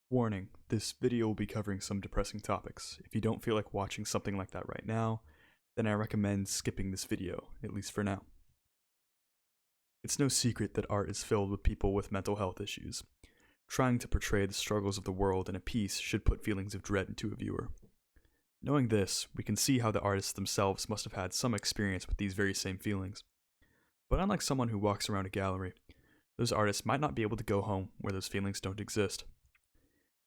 Warning, this video will be covering some depressing topics. If you don't feel like watching something like that right now, then I recommend skipping this video, at least for now. It's no secret that art is filled with people with mental health issues. Trying to portray the struggles of the world in a piece should put feelings of dread into a viewer. Knowing this, we can see how the artists themselves must have had some experience with these very same feelings. But unlike someone who walks around a gallery, those artists might not be able to go home where those feelings don't exist.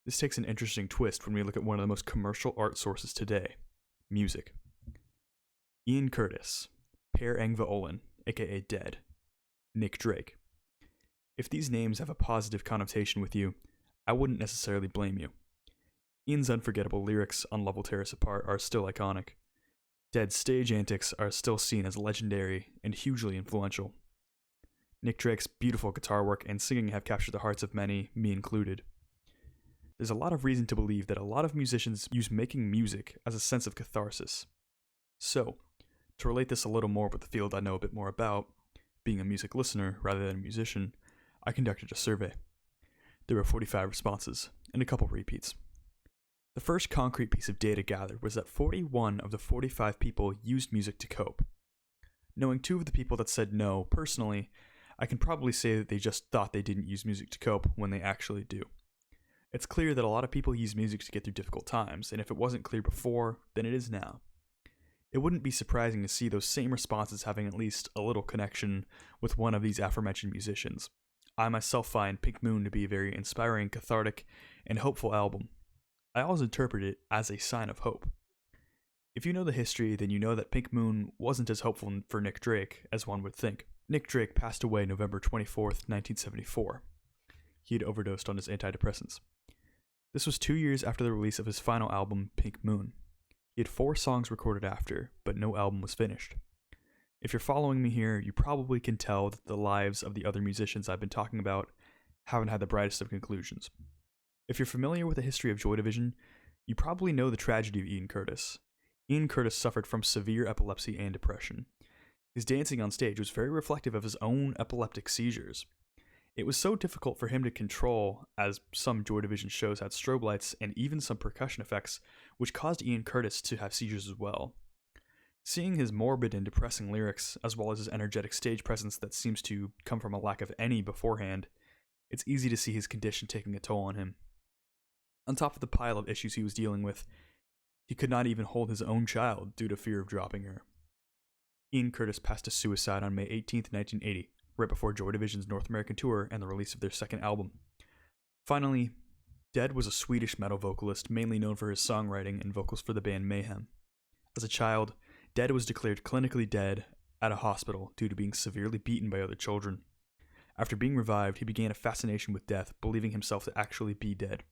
This takes an interesting twist when we look at one of the most commercial art sources today, music. Ian Curtis, Per Yngve Olin, aka Dead, Nick Drake. If these names have a positive connotation with you, I wouldn't necessarily blame you. Ian's unforgettable lyrics on Love Will Tear Us Apart are still iconic. Dead's stage antics are still seen as legendary and hugely influential. Nick Drake's beautiful guitar work and singing have captured the hearts of many, me included. There's a lot of reason to believe that a lot of musicians use making music as a sense of catharsis. So, to relate this a little more with the field I know a bit more about, being a music listener rather than a musician, I conducted a survey. There were 45 responses, and a couple repeats. The first concrete piece of data gathered was that 41 of the 45 people used music to cope. Knowing 2 of the people that said no, personally, I can probably say that they just thought they didn't use music to cope when they actually do. It's clear that a lot of people use music to get through difficult times, and if it wasn't clear before, then it is now. It wouldn't be surprising to see those same responses having at least a little connection with one of these aforementioned musicians. I myself find Pink Moon to be a very inspiring, cathartic, and hopeful album. I always interpret it as a sign of hope. If you know the history, then you know that Pink Moon wasn't as hopeful for Nick Drake as one would think. Nick Drake passed away November 24th, 1974. He had overdosed on his antidepressants. This was 2 years after the release of his final album, Pink Moon. He had 4 songs recorded after, but no album was finished. If you're following me here, you probably can tell that the lives of the other musicians I've been talking about haven't had the brightest of conclusions. If you're familiar with the history of Joy Division, you probably know the tragedy of Ian Curtis. Ian Curtis suffered from severe epilepsy and depression. His dancing on stage was very reflective of his own epileptic seizures. It was so difficult for him to control, as some Joy Division shows had strobe lights and even some percussion effects, which caused Ian Curtis to have seizures as well. Seeing his morbid and depressing lyrics, as well as his energetic stage presence that seems to come from a lack of any beforehand, it's easy to see his condition taking a toll on him. On top of the pile of issues he was dealing with, he could not even hold his own child due to fear of dropping her. Ian Curtis passed to suicide on May 18, 1980. Right before Joy Division's North American tour and the release of their second album. Finally, Dead was a Swedish metal vocalist mainly known for his songwriting and vocals for the band Mayhem. As a child, Dead was declared clinically dead at a hospital due to being severely beaten by other children. After being revived, he began a fascination with death, believing himself to actually be dead.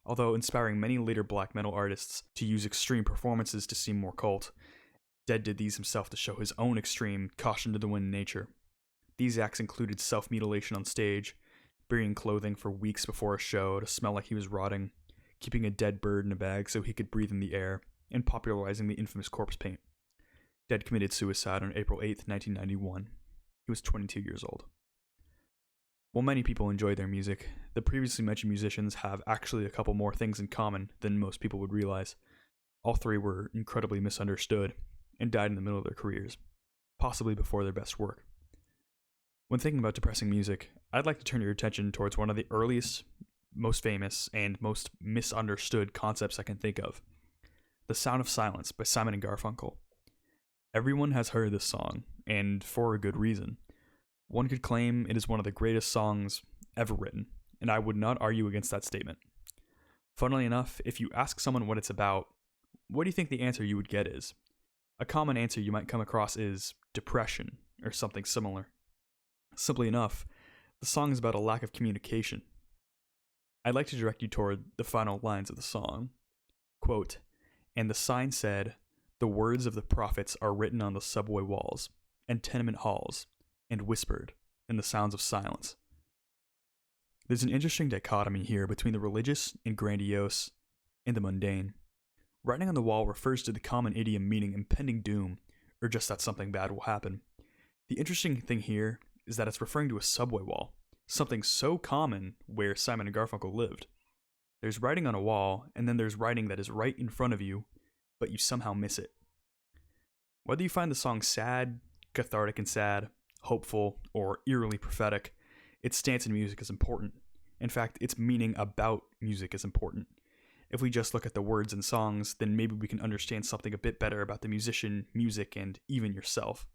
Although inspiring many later black metal artists to use extreme performances to seem more cult, Dead did these himself to show his own extreme, caution to the wind nature. These acts included self-mutilation on stage, burying clothing for weeks before a show to smell like he was rotting, keeping a dead bird in a bag so he could breathe in the air, and popularizing the infamous corpse paint. Dead committed suicide on April 8, 1991. He was 22 years old. While many people enjoy their music, the previously mentioned musicians have actually a couple more things in common than most people would realize. All 3 were incredibly misunderstood and died in the middle of their careers, possibly before their best work. When thinking about depressing music, I'd like to turn your attention towards one of the earliest, most famous, and most misunderstood concepts I can think of. The Sound of Silence by Simon & Garfunkel. Everyone has heard this song, and for a good reason. One could claim it is one of the greatest songs ever written, and I would not argue against that statement. Funnily enough, if you ask someone what it's about, what do you think the answer you would get is? A common answer you might come across is depression, or something similar. Simply enough, the song is about a lack of communication. I'd like to direct you toward the final lines of the song. Quote, "And the sign said, the words of the prophets are written on the subway walls, and tenement halls, and whispered in the sounds of silence." There's an interesting dichotomy here between the religious and grandiose and the mundane. Writing on the wall refers to the common idiom meaning impending doom, or just that something bad will happen. The interesting thing here is that it's referring to a subway wall, something so common where Simon & Garfunkel lived. There's writing on a wall, and then there's writing that is right in front of you, but you somehow miss it. Whether you find the song sad, cathartic and sad, hopeful, or eerily prophetic, its stance in music is important. In fact, its meaning about music is important. If we just look at the words and songs, then maybe we can understand something a bit better about the musician, music, and even yourself.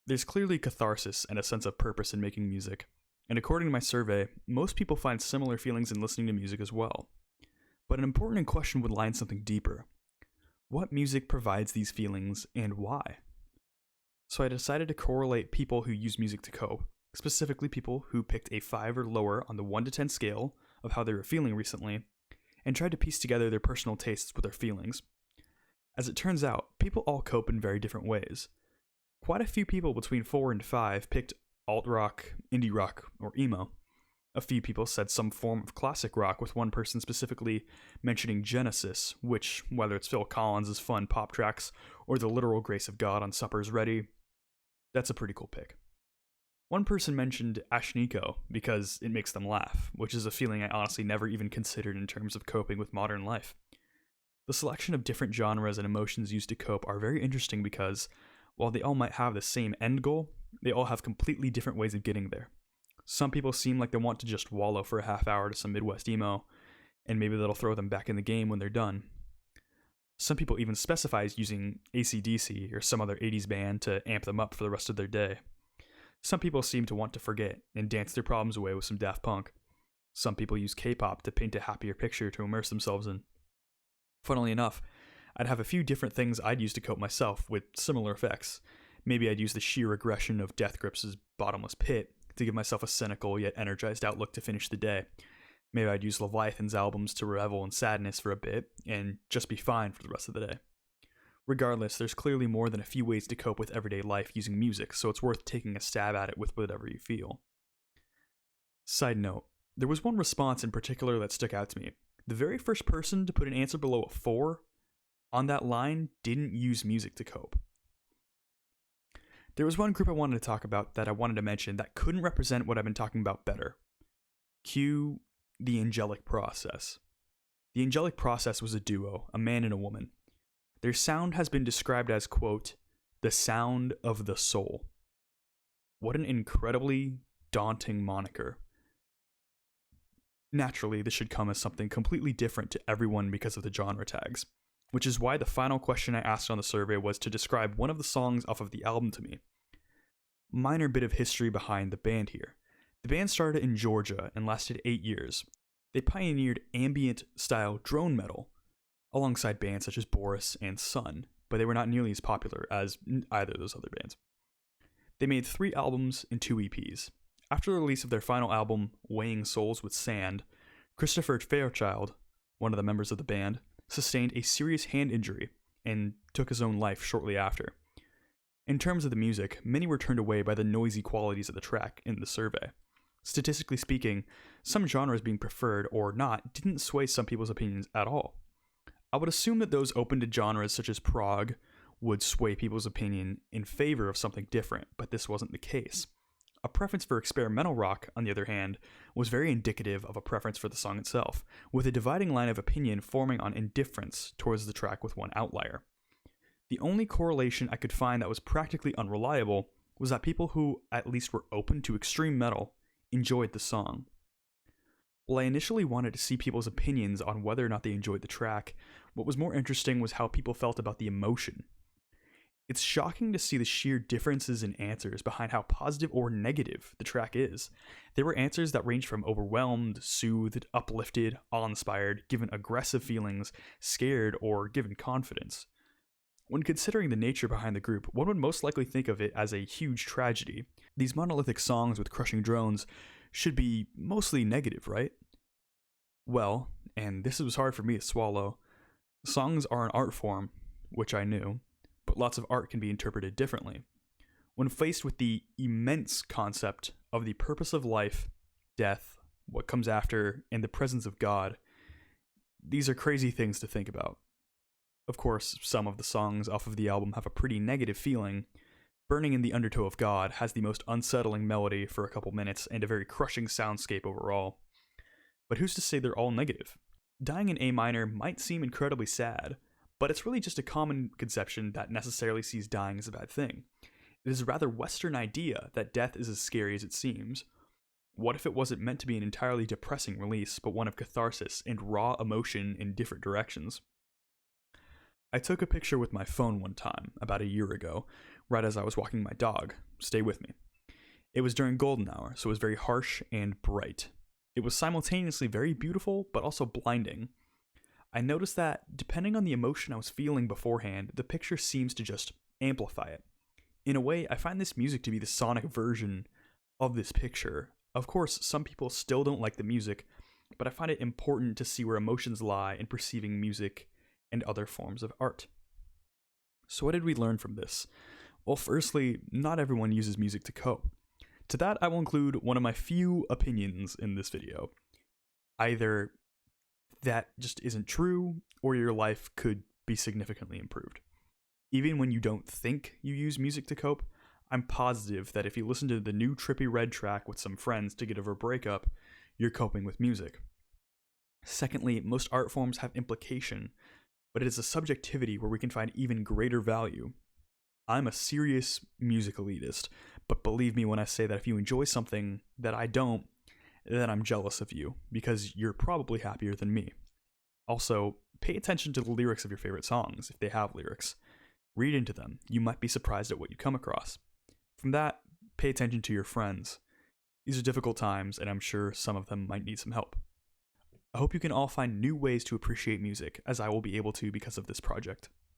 There's clearly catharsis and a sense of purpose in making music, and according to my survey, most people find similar feelings in listening to music as well. But an important question would lie in something deeper. What music provides these feelings, and why? So I decided to correlate people who use music to cope, specifically people who picked a 5 or lower on the 1 to 10 scale of how they were feeling recently, and tried to piece together their personal tastes with their feelings. As it turns out, people all cope in very different ways. Quite a few people between 4 and 5 picked alt-rock, indie rock, or emo. A few people said some form of classic rock, with one person specifically mentioning Genesis, which, whether it's Phil Collins' fun pop tracks or the literal grace of God on Supper's Ready, that's a pretty cool pick. One person mentioned Ashniko because it makes them laugh, which is a feeling I honestly never even considered in terms of coping with modern life. The selection of different genres and emotions used to cope are very interesting because, while they all might have the same end goal, they all have completely different ways of getting there. Some people seem like they want to just wallow for a half hour to some Midwest emo, and maybe that'll throw them back in the game when they're done. Some people even specify using AC/DC or some other 80s band to amp them up for the rest of their day. Some people seem to want to forget and dance their problems away with some Daft Punk. Some people use K-pop to paint a happier picture to immerse themselves in. Funnily enough, I'd have a few different things I'd use to cope myself with similar effects. Maybe I'd use the sheer aggression of Death Grips' Bottomless Pit to give myself a cynical yet energized outlook to finish the day. Maybe I'd use Leviathan's albums to revel in sadness for a bit and just be fine for the rest of the day. Regardless, there's clearly more than a few ways to cope with everyday life using music, so it's worth taking a stab at it with whatever you feel. Side note, there was one response in particular that stuck out to me. The very first person to put an answer below a 4 on that line didn't use music to cope. There was one group I wanted to talk about that I wanted to mention that couldn't represent what I've been talking about better. Cue the Angelic Process. The Angelic Process was a duo, a man and a woman. Their sound has been described as, quote, the sound of the soul. What an incredibly daunting moniker. Naturally, this should come as something completely different to everyone because of the genre tags, which is why the final question I asked on the survey was to describe one of the songs off of the album to me. Minor bit of history behind the band here. The band started in Georgia and lasted 8 years. They pioneered ambient-style drone metal, alongside bands such as Boris and Sun, but they were not nearly as popular as either of those other bands. They made 3 albums and 2 EPs. After the release of their final album, Weighing Souls with Sand, Christopher Fairchild, one of the members of the band, sustained a serious hand injury and took his own life shortly after. In terms of the music, many were turned away by the noisy qualities of the track in the survey. Statistically speaking, some genres being preferred or not didn't sway some people's opinions at all. I would assume that those open to genres such as prog would sway people's opinion in favor of something different, but this wasn't the case. A preference for experimental rock, on the other hand, was very indicative of a preference for the song itself, with a dividing line of opinion forming on indifference towards the track with one outlier. The only correlation I could find that was practically unreliable was that people who at least were open to extreme metal enjoyed the song. While I initially wanted to see people's opinions on whether or not they enjoyed the track, what was more interesting was how people felt about the emotion. It's shocking to see the sheer differences in answers behind how positive or negative the track is. There were answers that ranged from overwhelmed, soothed, uplifted, awe-inspired, given aggressive feelings, scared, or given confidence. When considering the nature behind the group, one would most likely think of it as a huge tragedy. These monolithic songs with crushing drones should be mostly negative, right? Well, and this was hard for me to swallow, songs are an art form, which I knew, but lots of art can be interpreted differently. When faced with the immense concept of the purpose of life, death, what comes after, and the presence of God, these are crazy things to think about. Of course, some of the songs off of the album have a pretty negative feeling. Burning in the Undertow of God has the most unsettling melody for a couple minutes and a very crushing soundscape overall. But who's to say they're all negative? Dying in A minor might seem incredibly sad, but it's really just a common conception that necessarily sees dying as a bad thing. It is a rather Western idea that death is as scary as it seems. What if it wasn't meant to be an entirely depressing release, but one of catharsis and raw emotion in different directions? I took a picture with my phone one time, about a year ago, right as I was walking my dog. Stay with me. It was during golden hour, so it was very harsh and bright. It was simultaneously very beautiful, but also blinding. I noticed that, depending on the emotion I was feeling beforehand, the picture seems to just amplify it. In a way, I find this music to be the sonic version of this picture. Of course, some people still don't like the music, but I find it important to see where emotions lie in perceiving music and other forms of art. So what did we learn from this? Well, firstly, not everyone uses music to cope. To that, I will include one of my few opinions in this video. Either that just isn't true, or your life could be significantly improved. Even when you don't think you use music to cope, I'm positive that if you listen to the new Trippy Red track with some friends to get over a breakup, you're coping with music. Secondly, most art forms have implication, but it is a subjectivity where we can find even greater value. I'm a serious music elitist, but believe me when I say that if you enjoy something that I don't, then I'm jealous of you, because you're probably happier than me. Also, pay attention to the lyrics of your favorite songs, if they have lyrics. Read into them. You might be surprised at what you come across. From that, pay attention to your friends. These are difficult times, and I'm sure some of them might need some help. I hope you can all find new ways to appreciate music, as I will be able to because of this project.